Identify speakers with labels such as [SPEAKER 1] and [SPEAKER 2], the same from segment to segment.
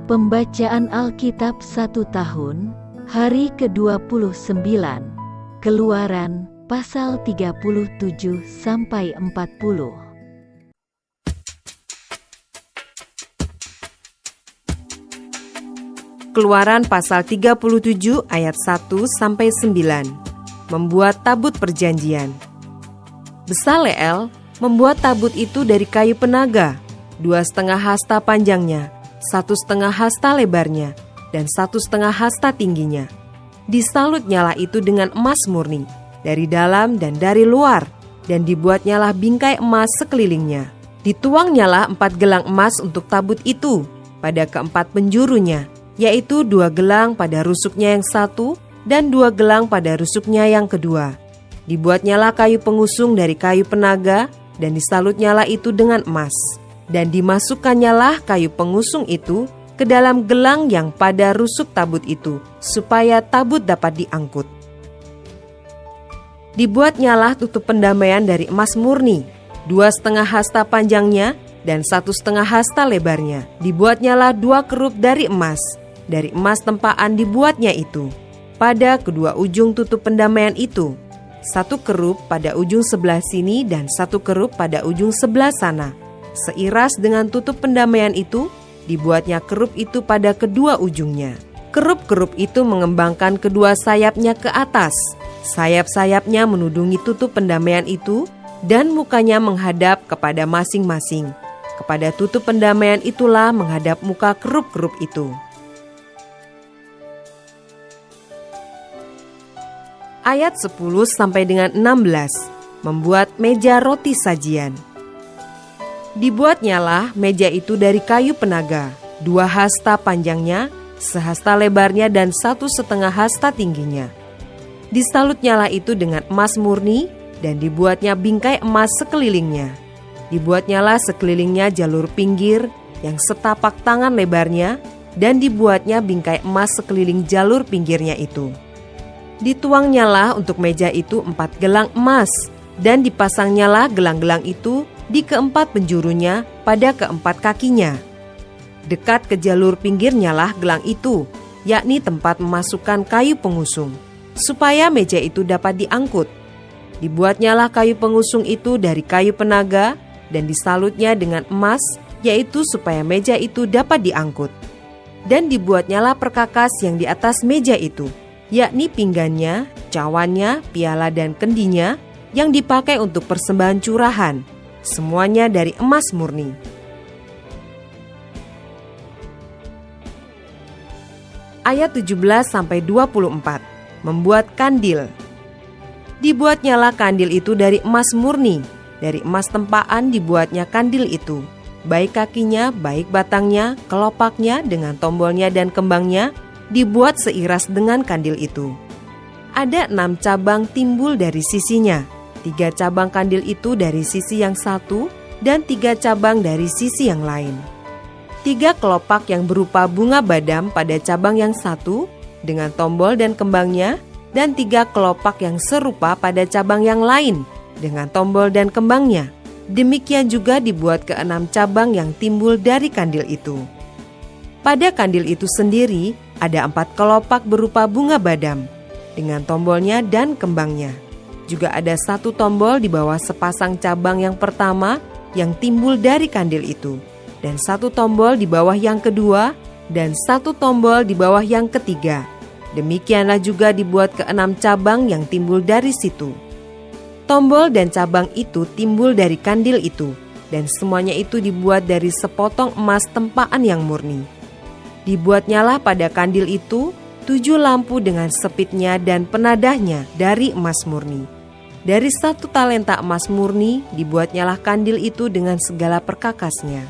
[SPEAKER 1] Pembacaan Alkitab 1 tahun, hari ke-29, Keluaran, pasal 37-40.
[SPEAKER 2] Keluaran pasal 37 ayat 1-9. Membuat tabut perjanjian. Besaleel membuat tabut itu dari kayu penaga, 2,5 hasta panjangnya, 1,5 hasta lebarnya, dan 1,5 hasta tingginya. Disalut nyala itu dengan emas murni, dari dalam dan dari luar, dan dibuat nyala bingkai emas sekelilingnya. Dituang nyala 4 gelang emas untuk tabut itu, pada keempat penjurunya, yaitu 2 gelang pada rusuknya yang satu, dan 2 gelang pada rusuknya yang kedua. Dibuat nyala kayu pengusung dari kayu penaga, dan disalut nyala itu dengan emas. Dan dimasukkan nyala kayu pengusung itu ke dalam gelang yang pada rusuk tabut itu, supaya tabut dapat diangkut. Dibuat nyala tutup pendamaian dari emas murni, 2,5 hasta panjangnya dan 1,5 hasta lebarnya. Dibuat nyala 2 kerup dari emas tempaan dibuatnya itu. Pada kedua ujung tutup pendamaian itu, 1 kerup pada ujung sebelah sini dan 1 kerup pada ujung sebelah sana. Seiras dengan tutup pendamaian itu, dibuatnya kerup itu pada kedua ujungnya. Kerup-kerup itu mengembangkan kedua sayapnya ke atas. Sayap-sayapnya menudungi tutup pendamaian itu, dan mukanya menghadap kepada masing-masing. Kepada tutup pendamaian itulah menghadap muka kerup-kerup itu. Ayat 10 sampai dengan 16, membuat meja roti sajian. Dibuatnyalah meja itu dari kayu penaga, 2 hasta panjangnya, 1 hasta lebarnya dan 1,5 hasta tingginya. Disalutnyalah itu dengan emas murni, dan dibuatnya bingkai emas sekelilingnya. Dibuatnyalah sekelilingnya jalur pinggir yang setapak tangan lebarnya, dan dibuatnya bingkai emas sekeliling jalur pinggirnya itu. Dituangnyalah untuk meja itu 4 gelang emas, dan dipasangnyalah gelang-gelang itu di keempat penjurunya pada keempat kakinya. Dekat ke jalur pinggirnyalah gelang itu, yakni tempat memasukkan kayu pengusung, supaya meja itu dapat diangkut. Dibuatnyalah kayu pengusung itu dari kayu penaga, dan disalutnya dengan emas, yaitu supaya meja itu dapat diangkut. Dan dibuatnyalah perkakas yang di atas meja itu, yakni pinggannya, cawannya, piala dan kendinya yang dipakai untuk persembahan curahan, semuanya dari emas murni. Ayat 17-24, membuat kandil. Dibuatnyalah kandil itu dari emas murni, dari emas tempaan dibuatnya kandil itu, baik kakinya, baik batangnya, kelopaknya dengan tombolnya dan kembangnya, dibuat seiras dengan kandil itu. Ada 6 cabang timbul dari sisinya, 3 cabang kandil itu dari sisi yang satu, dan 3 cabang dari sisi yang lain. 3 kelopak yang berupa bunga badam pada cabang yang satu, dengan tombol dan kembangnya, dan 3 kelopak yang serupa pada cabang yang lain, dengan tombol dan kembangnya. Demikian juga dibuat ke-6 cabang yang timbul dari kandil itu. Pada kandil itu sendiri, ada 4 kelopak berupa bunga badam, dengan tombolnya dan kembangnya. Juga ada 1 tombol di bawah sepasang cabang yang pertama yang timbul dari kandil itu, dan 1 tombol di bawah yang kedua, dan 1 tombol di bawah yang ketiga. Demikianlah juga dibuat ke-6 cabang yang timbul dari situ. Tombol dan cabang itu timbul dari kandil itu, dan semuanya itu dibuat dari sepotong emas tempaan yang murni. Dibuatnyalah pada kandil itu 7 lampu dengan sepitnya dan penadahnya dari emas murni. Dari 1 talenta emas murni dibuatnyalah kandil itu dengan segala perkakasnya.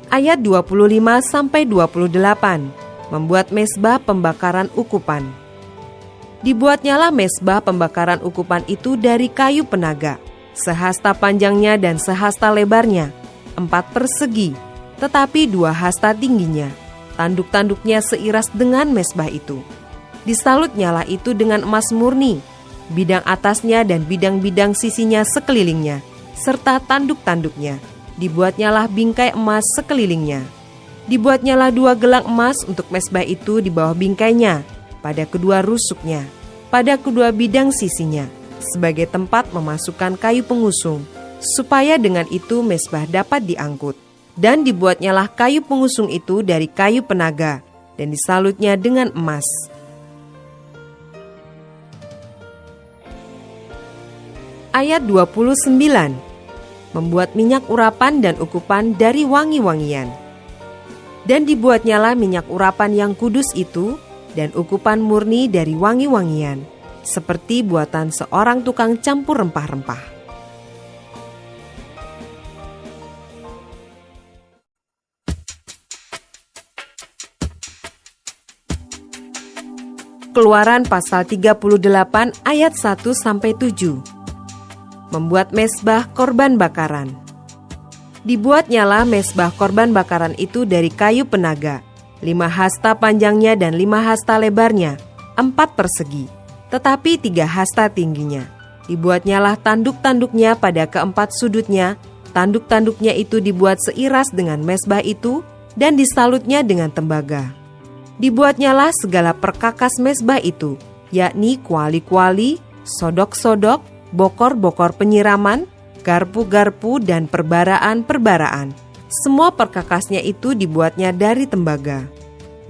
[SPEAKER 2] Ayat 25-28, membuat mezbah pembakaran ukupan. Dibuatnyalah mezbah pembakaran ukupan itu dari kayu penaga, 1 hasta panjangnya dan 1 hasta lebarnya, 4 persegi, tetapi 2 hasta tingginya. Tanduk-tanduknya seiras dengan mezbah itu. Disalutnyalah itu dengan emas murni, bidang atasnya dan bidang-bidang sisinya sekelilingnya, serta tanduk-tanduknya. dibuatnyalah bingkai emas sekelilingnya. Dibuatnyalah 2 gelang emas untuk mezbah itu di bawah bingkainya, pada kedua rusuknya, pada kedua bidang sisinya, sebagai tempat memasukkan kayu pengusung, supaya dengan itu mezbah dapat diangkut. Dan dibuatnyalah kayu pengusung itu dari kayu penaga, dan disalutnya dengan emas. Ayat 29. Membuat minyak urapan dan ukupan dari wangi-wangian. Dan dibuatnyalah minyak urapan yang kudus itu dan ukupan murni dari wangi-wangian, seperti buatan seorang tukang campur rempah-rempah. Keluaran pasal 38 ayat 1-7. Membuat mezbah korban bakaran. Dibuatnyalah mezbah korban bakaran itu dari kayu penaga, 5 hasta panjangnya dan 5 hasta lebarnya, 4 persegi, tetapi 3 hasta tingginya. Dibuatnyalah tanduk-tanduknya pada keempat sudutnya. Tanduk-tanduknya itu dibuat seiras dengan mezbah itu dan disalutnya dengan tembaga. Dibuatnyalah segala perkakas mezbah itu, yakni kuali-kuali, sodok-sodok, bokor-bokor penyiraman, garpu-garpu, dan perbaraan-perbaraan. Semua perkakasnya itu dibuatnya dari tembaga.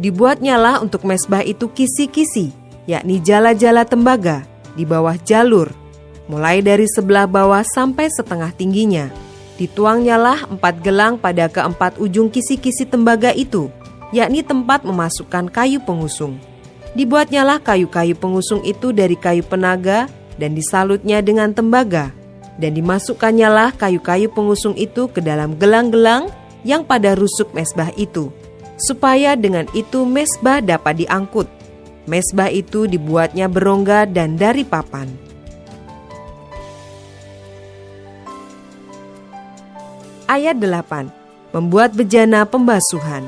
[SPEAKER 2] Dibuatnyalah untuk mezbah itu kisi-kisi, yakni jala-jala tembaga, di bawah jalur, mulai dari sebelah bawah sampai setengah tingginya. Dituangnyalah 4 gelang pada keempat ujung kisi-kisi tembaga itu, yakni tempat memasukkan kayu pengusung. Dibuatnyalah kayu-kayu pengusung itu dari kayu penaga, dan disalutnya dengan tembaga, dan dimasukkannya kayu-kayu pengusung itu ke dalam gelang-gelang yang pada rusuk mezbah itu, supaya dengan itu mezbah dapat diangkut. Mezbah itu dibuatnya berongga dan dari papan. Ayat 8. Membuat bejana pembasuhan.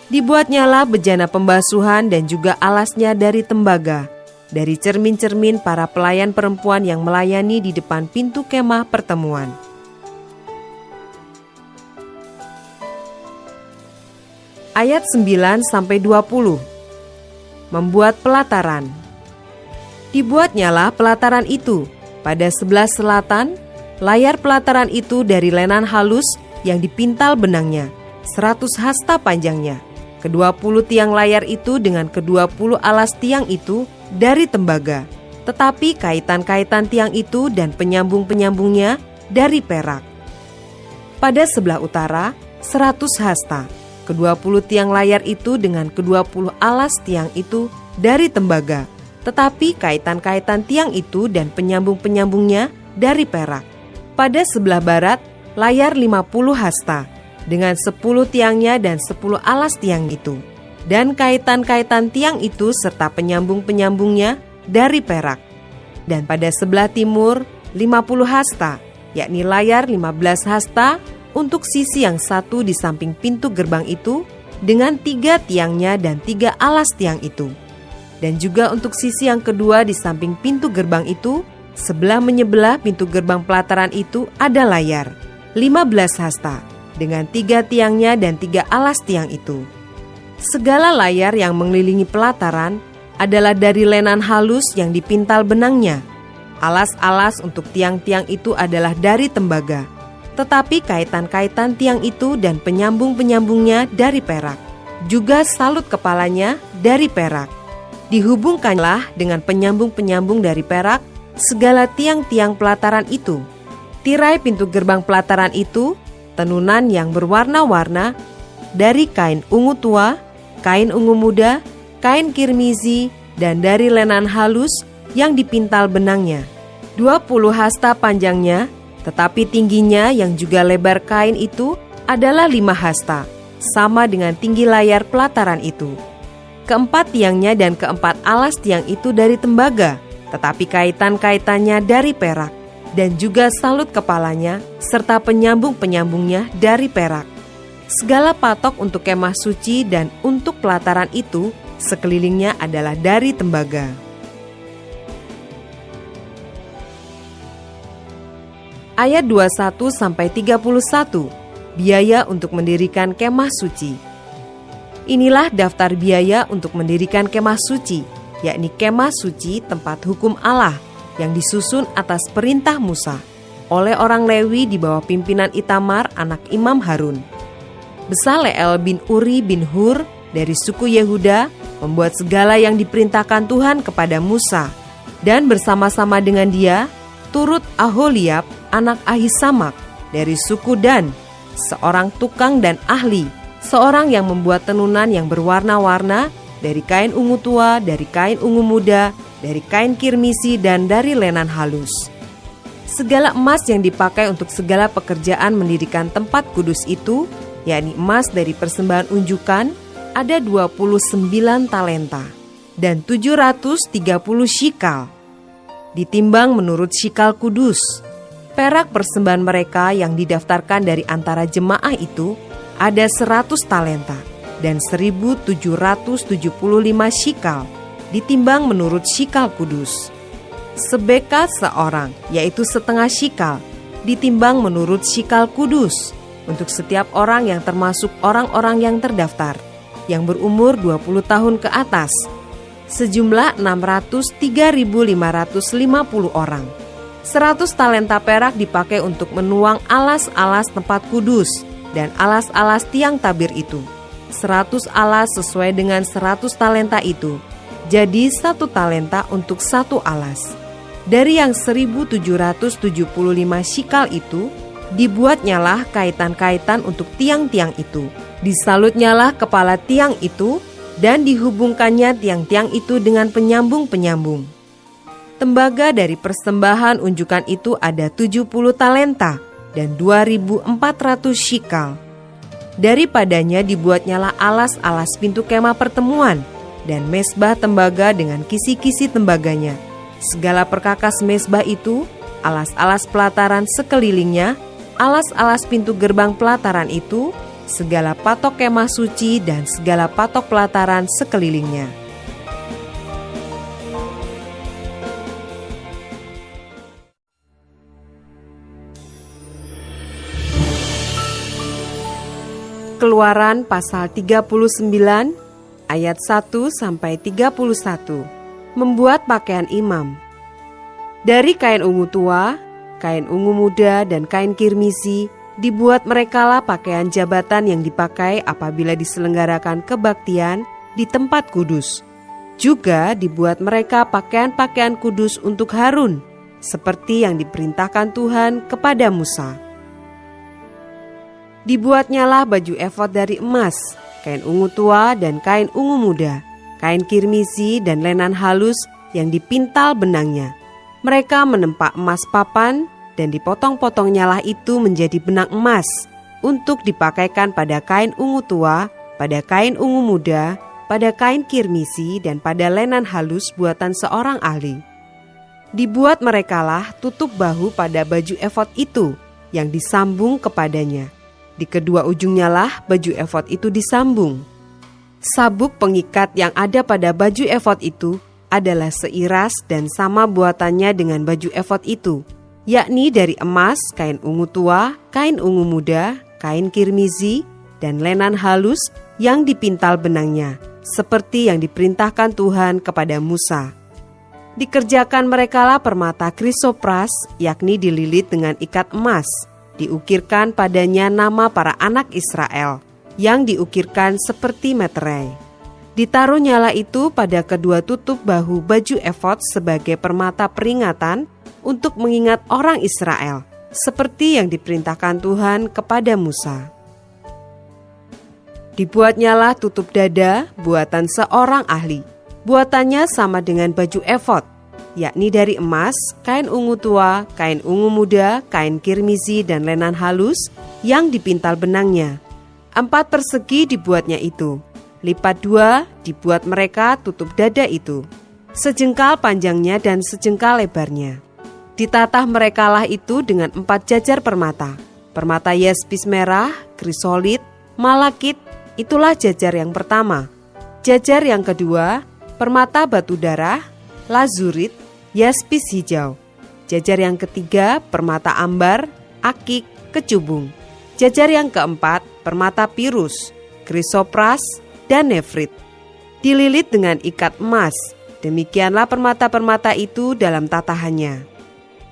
[SPEAKER 2] Dibuatnyalah bejana pembasuhan dan juga alasnya dari tembaga, dari cermin-cermin para pelayan perempuan yang melayani di depan pintu kemah pertemuan. Ayat 9-20. Membuat pelataran. Dibuatnyalah pelataran itu pada sebelah selatan. Layar pelataran itu dari lenan halus yang dipintal benangnya, 100 hasta panjangnya. Ke-20 tiang layar itu dengan ke-20 alas tiang itu dari tembaga, tetapi kaitan-kaitan tiang itu dan penyambung-penyambungnya dari perak. Pada sebelah utara 100 hasta, ke-20 tiang layar itu dengan ke-20 alas tiang itu dari tembaga, tetapi kaitan-kaitan tiang itu dan penyambung-penyambungnya dari perak. Pada sebelah barat layar 50 hasta, dengan 10 tiangnya dan 10 alas tiang itu, dan kaitan-kaitan tiang itu serta penyambung-penyambungnya dari perak. Dan pada sebelah timur 50 hasta, yakni layar 15 hasta untuk sisi yang satu di samping pintu gerbang itu, dengan 3 tiangnya dan 3 alas tiang itu. Dan juga untuk sisi yang kedua di samping pintu gerbang itu, sebelah menyebelah pintu gerbang pelataran itu ada layar 15 hasta, dengan 3 tiangnya dan 3 alas tiang itu. Segala layar yang mengelilingi pelataran adalah dari lenan halus yang dipintal benangnya. Alas-alas untuk tiang-tiang itu adalah dari tembaga, tetapi kaitan-kaitan tiang itu dan penyambung-penyambungnya dari perak. Juga salut kepalanya dari perak. Dihubungkanlah dengan penyambung-penyambung dari perak segala tiang-tiang pelataran itu. Tirai pintu gerbang pelataran itu tenunan yang berwarna-warna dari kain ungu tua, kain ungu muda, kain kirmizi, dan dari lenan halus yang dipintal benangnya. 20 hasta panjangnya, tetapi tingginya yang juga lebar kain itu adalah 5 hasta, sama dengan tinggi layar pelataran itu. Keempat tiangnya dan keempat alas tiang itu dari tembaga, tetapi kaitan-kaitannya dari perak, dan juga salut kepalanya serta penyambung-penyambungnya dari perak. Segala patok untuk kemah suci dan untuk pelataran itu sekelilingnya adalah dari tembaga. Ayat 21-31, biaya untuk mendirikan kemah suci. Inilah daftar biaya untuk mendirikan kemah suci, yakni kemah suci tempat hukum Allah yang disusun atas perintah Musa oleh orang Lewi di bawah pimpinan Itamar anak Imam Harun. Besaleel bin Uri bin Hur dari suku Yehuda membuat segala yang diperintahkan Tuhan kepada Musa, dan bersama-sama dengan dia turut Aholiab anak Ahisamak dari suku Dan, seorang tukang dan ahli, seorang yang membuat tenunan yang berwarna-warna dari kain ungu tua, dari kain ungu muda, dari kain kirmisi, dan dari lenan halus. Segala emas yang dipakai untuk segala pekerjaan mendirikan tempat kudus itu, yakni emas dari persembahan unjukan, ada 29 talenta dan 730 shikal. Ditimbang menurut shikal kudus. Perak persembahan mereka yang didaftarkan dari antara jemaah itu ada 100 talenta dan 1.775 shikal, ditimbang menurut shikal kudus. Sebeka seorang, yaitu setengah shikal, ditimbang menurut shikal kudus, untuk setiap orang yang termasuk orang-orang yang terdaftar, yang berumur 20 tahun ke atas, sejumlah 603.550 orang. 100 talenta perak dipakai untuk menuang alas-alas tempat kudus dan alas-alas tiang tabir itu. 100 alas sesuai dengan 100 talenta itu, jadi 1 talenta untuk 1 alas. Dari yang 1.775 shikal itu, dibuatnyalah kaitan-kaitan untuk tiang-tiang itu. Disalutnyalah kepala tiang itu, dan dihubungkannya tiang-tiang itu dengan penyambung-penyambung. Tembaga dari persembahan unjukan itu ada 70 talenta dan 2.400 shikal. Daripadanya dibuatnyalah alas-alas pintu kemah pertemuan dan mesbah tembaga dengan kisi-kisi tembaganya. Segala perkakas mesbah itu, alas-alas pelataran sekelilingnya, alas-alas pintu gerbang pelataran itu, segala patok kemah suci dan segala patok pelataran sekelilingnya. Keluaran pasal 39 ayat 1-31. Membuat pakaian imam. Dari kain ungu tua, kain ungu muda dan kain kirmisi dibuat merekalah pakaian jabatan yang dipakai apabila diselenggarakan kebaktian di tempat kudus. Juga dibuat mereka pakaian-pakaian kudus untuk Harun, seperti yang diperintahkan Tuhan kepada Musa. Dibuatnyalah baju efod dari emas, kain ungu tua dan kain ungu muda, kain kirmisi dan lenan halus yang dipintal benangnya. Mereka menempa emas papan dan dipotong-potong-nyalah itu menjadi benang emas untuk dipakaikan pada kain ungu tua, pada kain ungu muda, pada kain kirmisi dan pada lenan halus buatan seorang ahli. Dibuat merekalah tutup bahu pada baju efod itu yang disambung kepadanya. Di kedua ujungnya lah baju efod itu disambung. Sabuk pengikat yang ada pada baju efod itu adalah seiras dan sama buatannya dengan baju efod itu, yakni dari emas, kain ungu tua, kain ungu muda, kain kirmizi, dan lenan halus yang dipintal benangnya, seperti yang diperintahkan Tuhan kepada Musa. Dikerjakan merekalah permata krisopras, yakni dililit dengan ikat emas. Diukirkan padanya nama para anak Israel, yang diukirkan seperti meterai. Ditaruhnyalah itu pada kedua tutup bahu baju efod sebagai permata peringatan untuk mengingat orang Israel, seperti yang diperintahkan Tuhan kepada Musa. Dibuatnyalah tutup dada buatan seorang ahli. Buatannya sama dengan baju efod, yakni dari emas, kain ungu tua, kain ungu muda, kain kirmizi dan lenan halus yang dipintal benangnya. 4 persegi dibuatnya itu. Lipat 2 dibuat mereka tutup dada itu. Sejengkal panjangnya dan sejengkal lebarnya. Ditatah merekalah itu dengan 4 jajar permata. Permata yaspis merah, krisolit, malakit, itulah jajar yang pertama. Jajar yang kedua, permata batu darah, lazurit, yaspis hijau. Jajar yang ketiga, permata ambar, akik, kecubung. Jajar yang keempat, permata pirus, krisopras, dan nefrit. Dililit dengan ikat emas. Demikianlah permata-permata itu dalam tatahannya.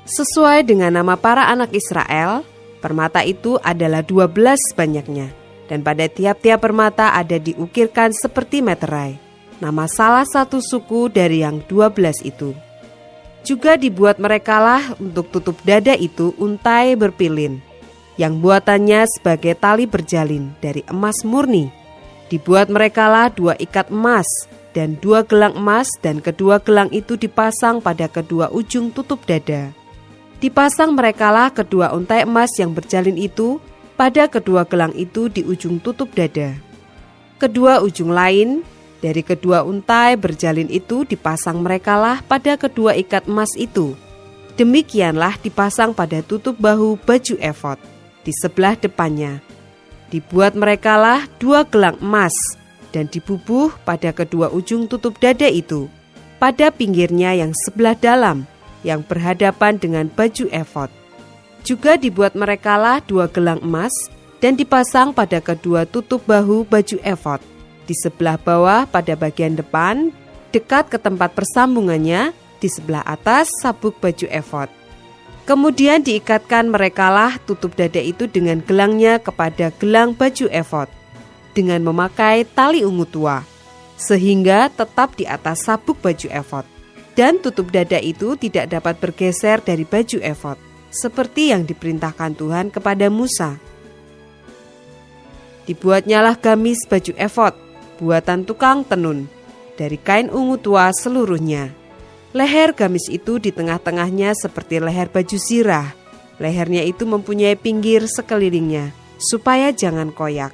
[SPEAKER 2] Sesuai dengan nama para anak Israel, permata itu adalah 12 banyaknya. Dan pada tiap-tiap permata ada diukirkan seperti meterai, nama salah satu suku dari yang 12 itu. Juga dibuat merekalah untuk tutup dada itu untai berpilin, yang buatannya sebagai tali berjalin dari emas murni. Dibuat merekalah 2 ikat emas dan 2 gelang emas, dan kedua gelang itu dipasang pada kedua ujung tutup dada. Dipasang merekalah kedua untai emas yang berjalin itu pada kedua gelang itu di ujung tutup dada. Kedua ujung lain dari kedua untai berjalin itu dipasang merekalah pada kedua ikat emas itu. Demikianlah dipasang pada tutup bahu baju efod di sebelah depannya. Dibuat merekalah 2 gelang emas dan dibubuh pada kedua ujung tutup dada itu, pada pinggirnya yang sebelah dalam, yang berhadapan dengan baju efod. Juga dibuat merekalah 2 gelang emas dan dipasang pada kedua tutup bahu baju efod di sebelah bawah pada bagian depan, dekat ke tempat persambungannya, di sebelah atas sabuk baju efod. Kemudian diikatkan merekalah tutup dada itu dengan gelangnya kepada gelang baju efod, dengan memakai tali ungu tua, sehingga tetap di atas sabuk baju efod. Dan tutup dada itu tidak dapat bergeser dari baju efod, seperti yang diperintahkan Tuhan kepada Musa. Dibuatnyalah gamis baju efod, buatan tukang tenun, dari kain ungu tua seluruhnya. Leher gamis itu di tengah-tengahnya seperti leher baju zirah. Lehernya itu mempunyai pinggir sekelilingnya, supaya jangan koyak.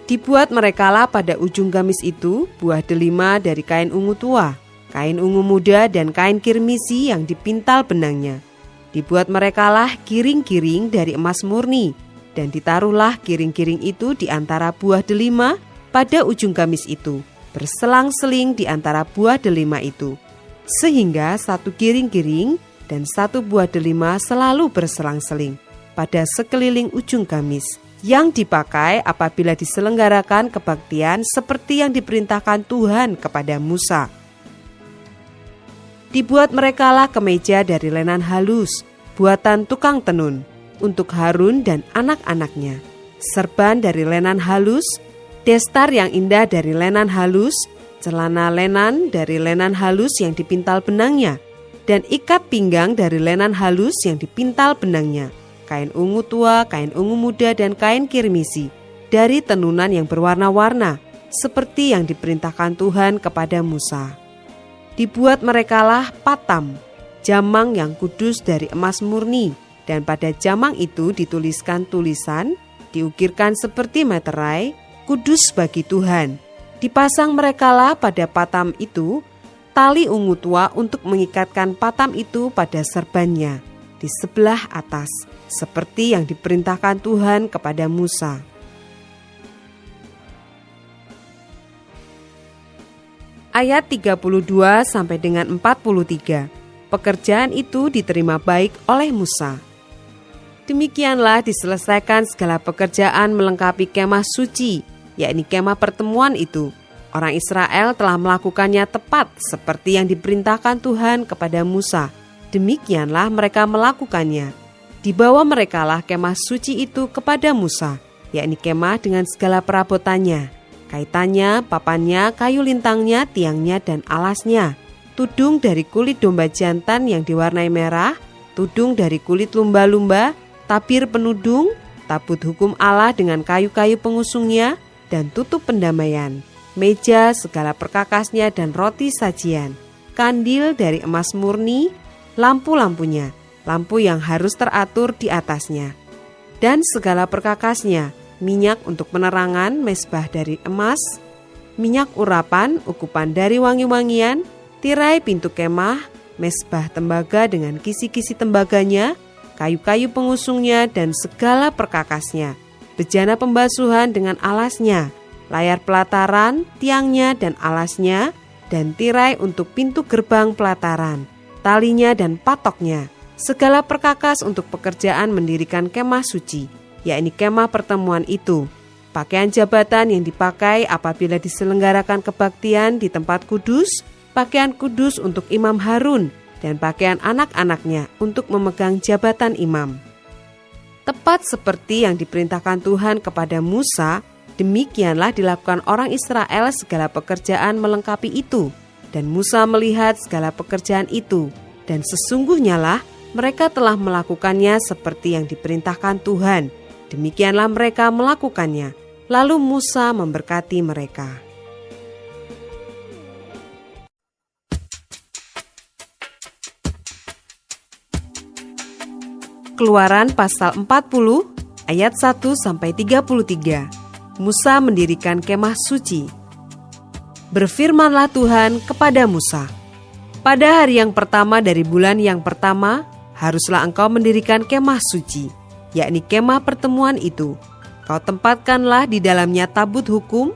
[SPEAKER 2] Dibuat merekalah pada ujung gamis itu buah delima dari kain ungu tua, kain ungu muda, dan kain kirmisi yang dipintal benangnya. Dibuat merekalah kiring-kiring dari emas murni, dan ditaruhlah kiring-kiring itu di antara buah delima pada ujung gamis itu, berselang-seling di antara buah delima itu, sehingga satu kiring-kiring dan satu buah delima selalu berselang-seling pada sekeliling ujung gamis, yang dipakai apabila diselenggarakan kebaktian seperti yang diperintahkan Tuhan kepada Musa. Dibuat merekalah kemeja dari lenan halus, buatan tukang tenun, untuk Harun dan anak-anaknya, serban dari lenan halus, destar yang indah dari lenan halus, celana lenan dari lenan halus yang dipintal benangnya, dan ikat pinggang dari lenan halus yang dipintal benangnya, kain ungu tua, kain ungu muda, dan kain kirmisi dari tenunan yang berwarna-warna, seperti yang diperintahkan Tuhan kepada Musa. Dibuat merekalah patam, jamang yang kudus dari emas murni, dan pada jamang itu dituliskan tulisan, diukirkan seperti meterai, kudus bagi Tuhan. Dipasang merekalah pada patam itu tali ungu tua untuk mengikatkan patam itu pada serbannya di sebelah atas, seperti yang diperintahkan Tuhan kepada Musa. Ayat 32 sampai dengan 43. Pekerjaan itu diterima baik oleh Musa. Demikianlah diselesaikan segala pekerjaan melengkapi kemah suci, yakni kemah pertemuan itu. Orang Israel telah melakukannya tepat seperti yang diperintahkan Tuhan kepada Musa. Demikianlah mereka melakukannya. Dibawa merekalah kemah suci itu kepada Musa, yakni kemah dengan segala perabotannya, kaitannya, papannya, kayu lintangnya, tiangnya, dan alasnya, tudung dari kulit domba jantan yang diwarnai merah, tudung dari kulit lumba-lumba, tabir penudung, tabut hukum Allah dengan kayu-kayu pengusungnya, dan tutup pendamaian, meja segala perkakasnya dan roti sajian, kandil dari emas murni, lampu-lampunya, lampu yang harus teratur di atasnya, dan segala perkakasnya, minyak untuk penerangan, mezbah dari emas, minyak urapan, ukupan dari wangi-wangian, tirai pintu kemah, mezbah tembaga dengan kisi-kisi tembaganya, kayu-kayu pengusungnya dan segala perkakasnya, bejana pembasuhan dengan alasnya, layar pelataran, tiangnya dan alasnya, dan tirai untuk pintu gerbang pelataran, talinya dan patoknya, segala perkakas untuk pekerjaan mendirikan kemah suci, yakni kemah pertemuan itu, pakaian jabatan yang dipakai apabila diselenggarakan kebaktian di tempat kudus, pakaian kudus untuk Imam Harun, dan pakaian anak-anaknya untuk memegang jabatan imam. Tepat seperti yang diperintahkan Tuhan kepada Musa, demikianlah dilakukan orang Israel segala pekerjaan melengkapi itu. Dan Musa melihat segala pekerjaan itu, dan sesungguhnya lah mereka telah melakukannya seperti yang diperintahkan Tuhan. Demikianlah mereka melakukannya. Lalu Musa memberkati mereka. Keluaran pasal 40 ayat 1-33. Musa mendirikan kemah suci. Berfirmanlah Tuhan kepada Musa, pada hari yang pertama dari bulan yang pertama, haruslah engkau mendirikan kemah suci, yakni kemah pertemuan itu. Kau tempatkanlah di dalamnya tabut hukum,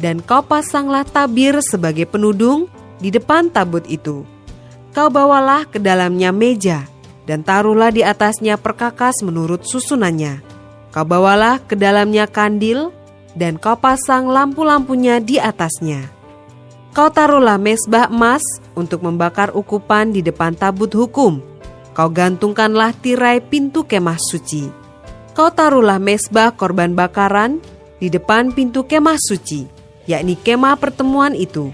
[SPEAKER 2] dan kau pasanglah tabir sebagai penudung di depan tabut itu. Kau bawalah ke dalamnya meja, dan taruhlah di atasnya perkakas menurut susunannya. Kau bawalah ke dalamnya kandil, dan kau pasang lampu-lampunya di atasnya. Kau taruhlah mezbah emas untuk membakar ukupan di depan tabut hukum. Kau gantungkanlah tirai pintu kemah suci. Kau taruhlah mezbah korban bakaran di depan pintu kemah suci, yakni kemah pertemuan itu.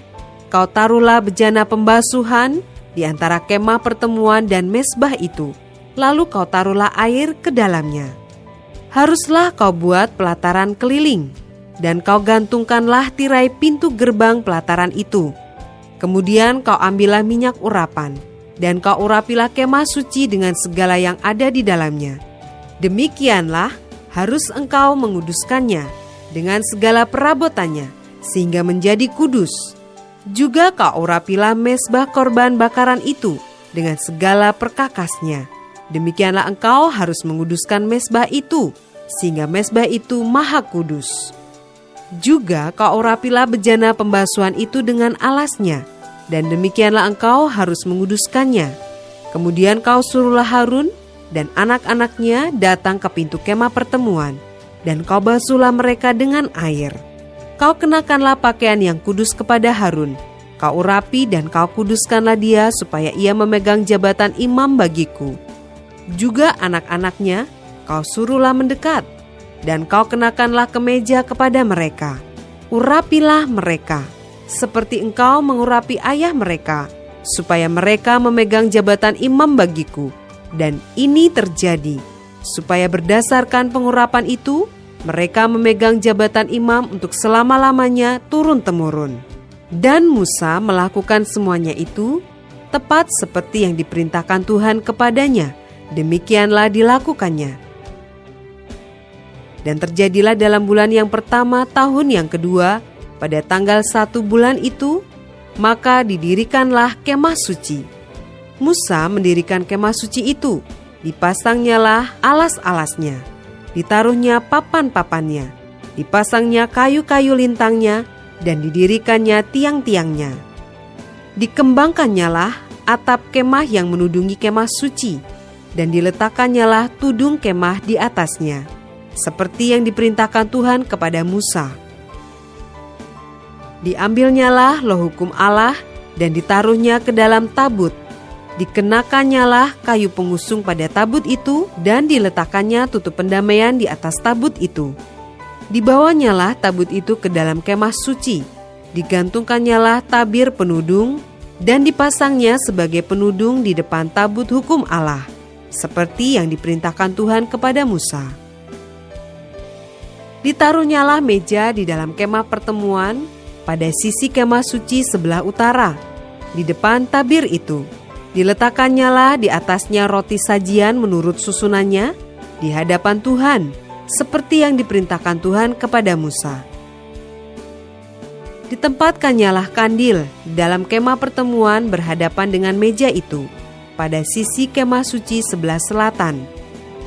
[SPEAKER 2] Kau taruhlah bejana pembasuhan di antara kemah pertemuan dan mezbah itu. Lalu kau taruhlah air ke dalamnya. Haruslah kau buat pelataran keliling, dan kau gantungkanlah tirai pintu gerbang pelataran itu. Kemudian kau ambillah minyak urapan, dan kau urapilah kemah suci dengan segala yang ada di dalamnya. Demikianlah harus engkau menguduskannya dengan segala perabotannya, sehingga menjadi kudus. Juga kau urapilah mezbah korban bakaran itu dengan segala perkakasnya. Demikianlah engkau harus menguduskan mezbah itu, sehingga mezbah itu maha kudus. Juga kau urapilah bejana pembasuhan itu dengan alasnya, dan demikianlah engkau harus menguduskannya. Kemudian kau suruhlah Harun dan anak-anaknya datang ke pintu kemah pertemuan, dan kau basuhlah mereka dengan air. Kau kenakanlah pakaian yang kudus kepada Harun. Kau urapi dan kau kuduskanlah dia supaya ia memegang jabatan imam bagiku. Juga anak-anaknya kau suruhlah mendekat, dan kau kenakanlah kemeja kepada mereka. Urapilah mereka, seperti engkau mengurapi ayah mereka, supaya mereka memegang jabatan imam bagiku. Dan ini terjadi, supaya berdasarkan pengurapan itu, mereka memegang jabatan imam untuk selama-lamanya turun-temurun. Dan Musa melakukan semuanya itu, tepat seperti yang diperintahkan Tuhan kepadanya. Demikianlah dilakukannya. Dan terjadilah dalam bulan yang pertama tahun yang kedua, pada tanggal 1 bulan itu, maka didirikanlah kemah suci. Musa mendirikan kemah suci itu, dipasangnyalah alas-alasnya, ditaruhnya papan-papannya, dipasangnya kayu-kayu lintangnya, dan didirikannya tiang-tiangnya. Dikembangkannyalah atap kemah yang menudungi kemah suci, dan diletakannyalah tudung kemah di atasnya, seperti yang diperintahkan Tuhan kepada Musa. Diambilnyalah loh hukum Allah dan ditaruhnya ke dalam tabut. Dikenakannyalah kayu pengusung pada tabut itu dan diletakkannya tutup pendamaian di atas tabut itu. Dibawanyalah tabut itu ke dalam kemah suci. Digantungkannyalah tabir penudung dan dipasangnya sebagai penudung di depan tabut hukum Allah, seperti yang diperintahkan Tuhan kepada Musa. Ditaruhnyalah meja di dalam kemah pertemuan pada sisi kemah suci sebelah utara, di depan tabir itu. Diletakannyalah di atasnya roti sajian menurut susunannya di hadapan Tuhan, seperti yang diperintahkan Tuhan kepada Musa. Ditempatkannyalah kandil di dalam kemah pertemuan berhadapan dengan meja itu, pada sisi kemah suci sebelah selatan.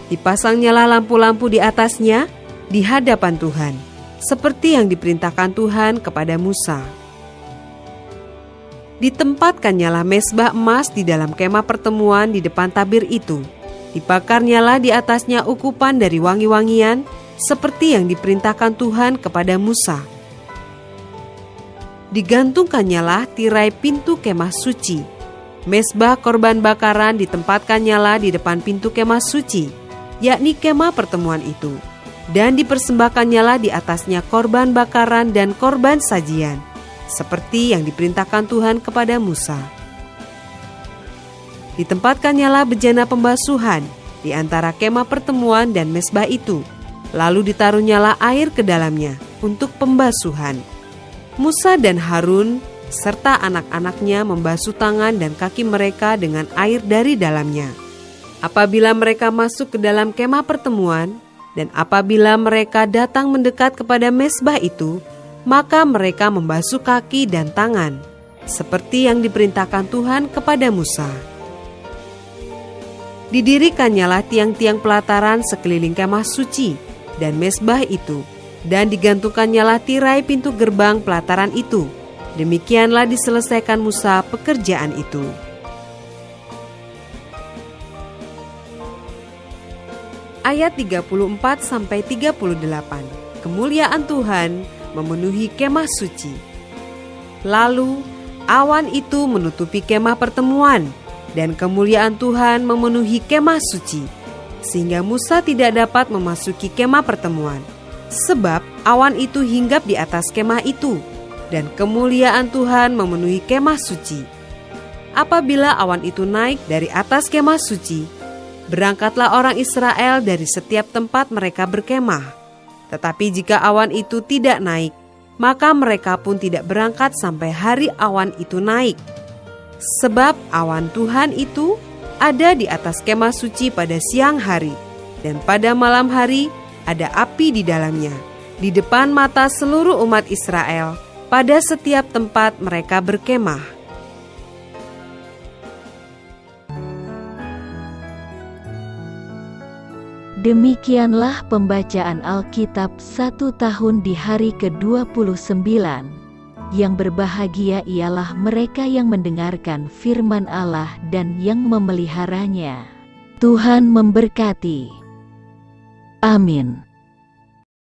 [SPEAKER 2] Dipasangnya lampu-lampu di atasnya di hadapan Tuhan, seperti yang diperintahkan Tuhan kepada Musa. Ditempatkannyalah mezbah emas di dalam kemah pertemuan di depan tabir itu. Dibakarnyalah di atasnya ukupan dari wangi-wangian, seperti yang diperintahkan Tuhan kepada Musa. Digantungkannyalah tirai pintu kemah suci. Mezbah korban bakaran ditempatkannyalah di depan pintu kemah suci, yakni kemah pertemuan itu. Dan dipersembahkannyalah di atasnya korban bakaran dan korban sajian, seperti yang diperintahkan Tuhan kepada Musa. Ditempatkannyalah bejana pembasuhan di antara kemah pertemuan dan mezbah itu, lalu ditaruhnyalah air ke dalamnya untuk pembasuhan. Musa dan Harun serta anak-anaknya membasuh tangan dan kaki mereka dengan air dari dalamnya. Apabila mereka masuk ke dalam kemah pertemuan, dan apabila mereka datang mendekat kepada mezbah itu, maka mereka membasuh kaki dan tangan, seperti yang diperintahkan Tuhan kepada Musa. Didirikannya tiang-tiang pelataran sekeliling kemah suci dan mezbah itu, dan digantungkannyalah tirai pintu gerbang pelataran itu. Demikianlah diselesaikan Musa pekerjaan itu. Ayat 34-38. Kemuliaan Tuhan memenuhi kemah suci. Lalu awan itu menutupi kemah pertemuan, dan kemuliaan Tuhan memenuhi kemah suci, sehingga Musa tidak dapat memasuki kemah pertemuan, sebab awan itu hinggap di atas kemah itu, dan kemuliaan Tuhan memenuhi kemah suci. Apabila awan itu naik dari atas kemah suci, berangkatlah orang Israel dari setiap tempat mereka berkemah. Tetapi jika awan itu tidak naik, maka mereka pun tidak berangkat sampai hari awan itu naik. Sebab awan Tuhan itu ada di atas kemah suci pada siang hari, dan pada malam hari ada api di dalamnya, di depan mata seluruh umat Israel, pada setiap tempat mereka berkemah.
[SPEAKER 1] Demikianlah pembacaan Alkitab 1 tahun di hari ke-29. Yang berbahagia ialah mereka yang mendengarkan firman Allah dan yang memeliharanya. Tuhan memberkati. Amin.